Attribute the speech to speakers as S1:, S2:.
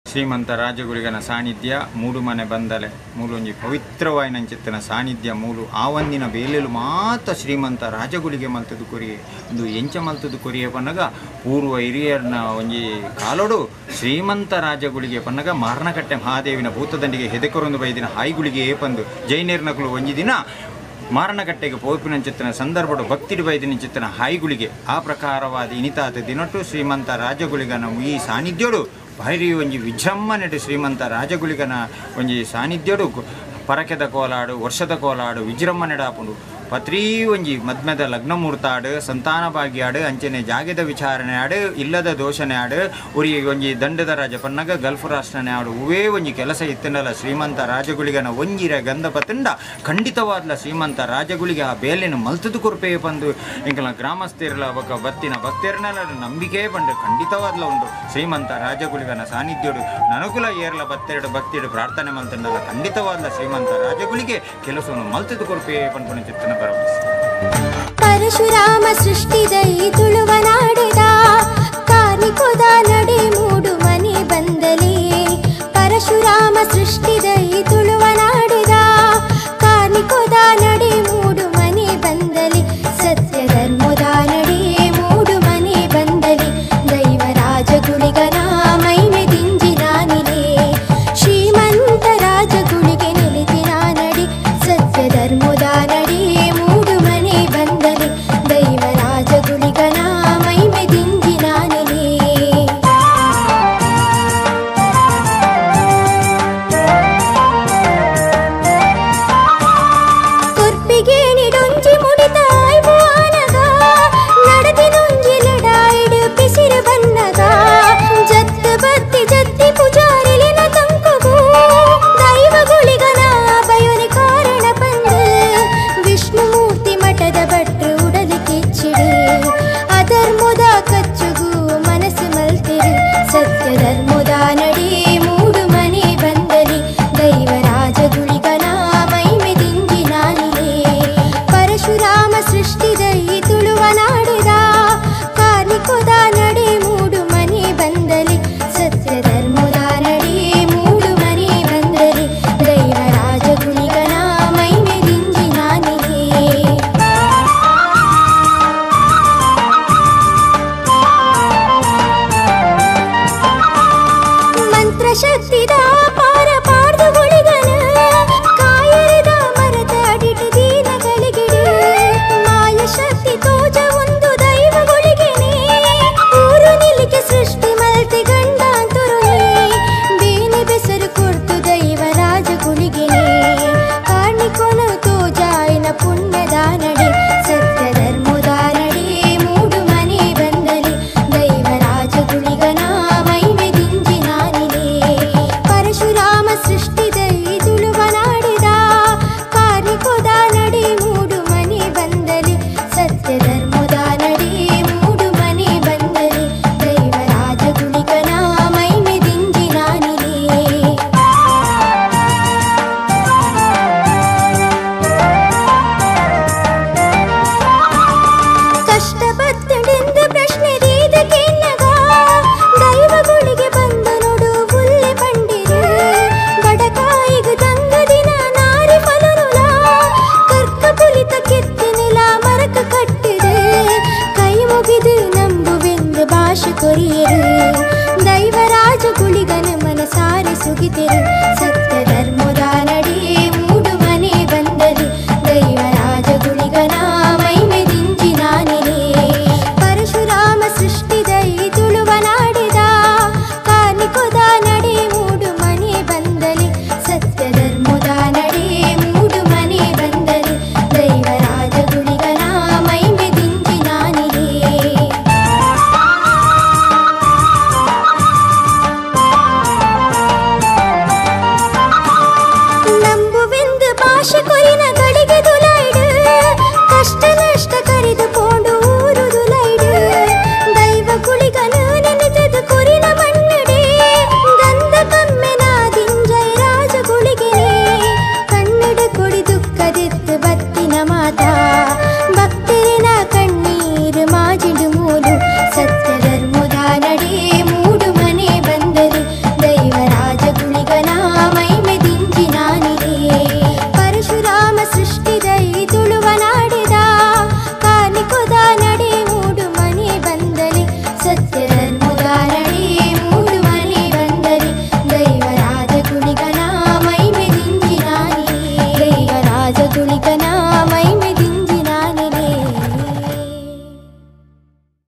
S1: ಶ್ರೀಮಂತ ರಾಜಗುಳಿಗನ ಸಾನ್ನಿಧ್ಯ ಮೂಡು ಮನೆ ಬಂದಲೆ ಮೂಲೊಂಜಿ ಪವಿತ್ರವಾಯಿನಂಚಿತ್ತಿನ ಸಾನ್ನಿಧ್ಯ ಮೂಲು ಆ ಒಂದಿನ ಬೇಲೆಲು ಮಾತ್ರ ಶ್ರೀಮಂತ ರಾಜಗುಳಿಗೆ ಮಲ್ತದು ಕೊರಿಯೆ ಒಂದು ಎಂಚ ಮಲ್ತದು ಕೊರಿಯೆ ಪನ್ನಗ ಪೂರ್ವ ಹಿರಿಯರ್ನ ಒಂಜಿ ಕಾಲೋಡು ಶ್ರೀಮಂತ ರಾಜಗುಳಿಗೆ ಪನ್ನಗ ಮಾರ್ನಕಟ್ಟೆ ಮಹಾದೇವಿನ ಭೂತದಂಡಿಗೆ ಹೆದೆಕೊರೊಂದು ಬೈದಿನ ಹಾಯ್ಗುಳಿಗೆ ಏಪಂದು ಜೈನೇರ್ನಕಲು ಒಂಜಿ ದಿನ ಮಾರಣಕಟ್ಟೆಗೆ ಪೋಪಿನಂಚಿತ್ತಿನ ಸಂದರ್ಭಡು ಭಕ್ತಿಡು ಬೈದಿನ ಚಿತ್ತಿನ ಹಾಯ್ಗುಳಿಗೆ ಆ ಪ್ರಕಾರವಾದ ಇನಿತಾತ ದಿನಟ್ಟು ಶ್ರೀಮಂತ ರಾಜಗುಳಿಗನ ಈ ಸಾನ್ನಿಧ್ಯೋಡು ಭಾರಿ ಒಂಜಿ ವಿಜೃಂಭಣೆಡು ಶ್ರೀಮಂತ ರಾಜಗುಳಿಗನ ಒಂಜಿ ಸಾನ್ನಿಧ್ಯೋಡು ಪರಕೆದ ಕೋಲಾಡು ವರ್ಷದ ಕೋಲಾಡು ವಿಜೃಂಭಣೆಡು ಆಪುಂಡು ಪತ್ರೀ ಒಂಜಿ ಮದ್ಮೆದ ಲಗ್ನ ಮುಹೂರ್ತಾಡು ಸಂತಾನ ಭಾಗ್ಯಾಡು ಅಂಚನೆ ಜಾಗೆದ ವಿಚಾರಣೆ ಆಡು ಇಲ್ಲದ ದೋಷಣೆ ಆಡು ಉರಿ ಒಂಜಿ ದಂಡದ ರಾಜ ಪನ್ನಗ ಗಲ್ಫ್ ರಾಷ್ಟ್ರನೇ ಆಡು ಉವೇ ಒಂಜಿ ಕೆಲಸ ಇತ್ತಂಡಲ್ಲ ಶ್ರೀಮಂತ ರಾಜಗುಳಿಗನ ಒಂಜಿರ ಗಂಧ ಪತ್ತಂಡ ಖಂಡಿತವಾದ್ಲ ಶ್ರೀಮಂತ ರಾಜಗುಳಿಗೆ ಆ ಬೇಲೆನ ಮಲ್ತದು ಕೊರ್ಪೇ ಬಂದು ಇಂಕಲ ಗ್ರಾಮಸ್ಥಿರಲ ಬೊಕ ಬತ್ತಿನ ಭಕ್ತರನ್ನೆಲ್ಲ ನಂಬಿಕೆ ಬಂದು ಖಂಡಿತವಾದ್ಲ ಉಂಡು ಶ್ರೀಮಂತ ರಾಜಗುಳಿಗನ ಸಾನ್ನಿಧ್ಯೋಡು ನನಕುಲ ಏರ್ಲ ಬತ್ತೆರಡು ಭಕ್ತಿಡು ಪ್ರಾರ್ಥನೆ ಮಲ್ತಂಡಲ್ಲ ಖಂಡಿತವಾದ್ಲ ಶ್ರೀಮಂತ ರಾಜಗುಳಿಗೆ ಕೆಲಸವನ್ನು ಮಲ್ತದು ಕೊರ್ಪೇ ಪಂಡ್ಪುಣ ಚಿತ್ತನ
S2: ಪರಶುರಾಮ ಸೃಷ್ಟಿದೈ ತುಳುವ ನಾಡದ ಕಾರ್ನಿಕೋದ ನಡೆ ಮೂಡು ಮನೆ ಬಂದಲೇ ಪರಶುರಾಮ ಸೃಷ್ಟಿದೈ ತುಳುವ ನಾಡದ ಕಾರ್ನಿಕೋದ ನಡೆ ಮೂಡು ಮನೆ ಬಂದಲೇ ಸತ್ಯ ಧರ್ಮದ ನಡೆ ಮೂಡು ಮನೆ ಬಂದಲೇ ದೈವ ರಾಜಗುಳಿಗನ ಮೈಮೆ ದಿಂಜಿನ ನಿಲೆ ಶ್ರೀಮಂತ ರಾಜಗುಳಿಗೆ ನೆಲೆದಿನ ನಡೆ ಸತ್ಯ ಧರ್ಮದ ನಡೆ ಮೂಡು ಮನೆ ಬಂದಲೆ ದೈವ ರಾಜಗುಳಿಗನ ಮೈಮೆ ದಿಂಜಿನ ನೆಲೆ ಕೊರ್ಪಿಗೆ ನಿಡೊಂಜಿ ಮುಡಿತ ಆಯ್ವಾನಗ ನಡೆದಿನೊಂಜಿ ಲಡಾಯಿಡು ಪಿಸಿರು ಬನ್ನಗ ಜತ್ತು ಬತ್ತಿ ಜತ್ತಿ ಪೂಜಾರಿಲಿನ ತಂಕುಗು ದೈವಗುಳಿಗನ ಬಯೋನಿ ಕಾರಣ ಬಂದು ವಿಷ್ಣುಮೂರ್ತಿ ಮಠದ ಭಟ್ರು ಉಡಲಿ ಕಿಚ್ಚಿಡು ಅಧರ್ಮದ ಕಚ್ಚುಗು ಮನಸ್ಸು ಮಲ್ತಿರು ಸತ್ಯ ಧರ್ಮದ ನಡೆ ಮೂಡು ಮನೆ ಬಂದಲಿ ದೈವ ರಾಜಗುಳಿಗನ ಮೈಮೆ ದಿಂಜಿನ ನಿಲೆ ಪರಶುರಾಮ ಸೃಷ್ಟಿದೈ ತುಳುವ ನಾಡದ ಕಾರ್ನಿಕೋದ ನಡೆ ಮೂಡು ಮನೆ ಬಂದಲಿ ಸತ್ಯ ಧರ್ಮದ ನಡೆ ಮೂಡು ಮನೆ ಬಂದಲಿ ದೈವ ರಾಜಗುಳಿಗನ ಮೈಮೆ ದಿಂಜಿನ ನಿಲೆ ಮಂತ್ರಶಕ್ತಿದ ಪಾರ ಪಾರ್ದುಗುಳಿಗನ ಕಾಯರದ ಮರದ ಅಡಿಟು ದೀನಗಳಿಗಿಡು ಮಾಯ ಶಕ್ತಿ ತೋಜ ಒಂದು ದೈವಗುಳಿಗೆನೆ ಊರು ನಿಲಿಕೆ ಸೃಷ್ಟಿ ಮಲ್ತೆ ಗಂಡಾಂತರುನೆ ಬೇನೆ ಬೆಸರು ಕೊಡ್ತು ದೈವ ರಾಜಗುಳಿಗೆನೆ ಕಾರ್ಣಿಕೊನು ತೋಜಾಯಿನ ಪುಣ್ಯದ ನಡೆ ಸತ್ಯ ಧರ್ಮದ ನಡೆ ಮೂಡು ಮನೆ ಬಂದಲಿ ದೈವ ರಾಜಗುಳಿಗನ ಮೈಮೆ ದಿಂಜಿನ ನಿಲೆ ಪರಶುರಾಮ ಸೃಷ್ಟಿದೈ ತುಳುವ ನಾಡದ ಕಾರ್ನಿಕೋದ ನಡೆ ಮೂಡು ಮನೆ ಬಂದಲಿ ಸತ್ಯ ಧರ್ಮದ ನಡೆ ಮೂಡು ಮನೆ ಬಂದಲಿ ದೈವ ರಾಜಗುಳಿಗನ ಮೈಮೆ ದಿಂಜಿನ ನಿಲೆ ಕಷ್ಟಪಟ್ಟೆಂದು ಪ್ರಶ್ನೆ ರೀದಕ್ಕೆನ್ನಗ ದೈವಗುಳಿಗೆ ಬಂದ ನೋಡು ಬುಲ್ಲೆ ಪಂಡಿರು ಬಡಕಾಯಿಗ ತಂಗದಿನ ನಾರಿ ಫಲರುಲ ಕರ್ಕ ಪುಲಿತ ಕೆತ್ತಿನಿಲ ಮರಕ ಕಟ್ಟಿರು ಕೈ ಮುಗಿದು ನಂಬುವೆಂದು ಭಾಷೆ ಕೊರಿಯರು ದೈವ ರಾಜಗುಳಿಗನ ಮನಸಾರಿ ಸುಗಿತಿರು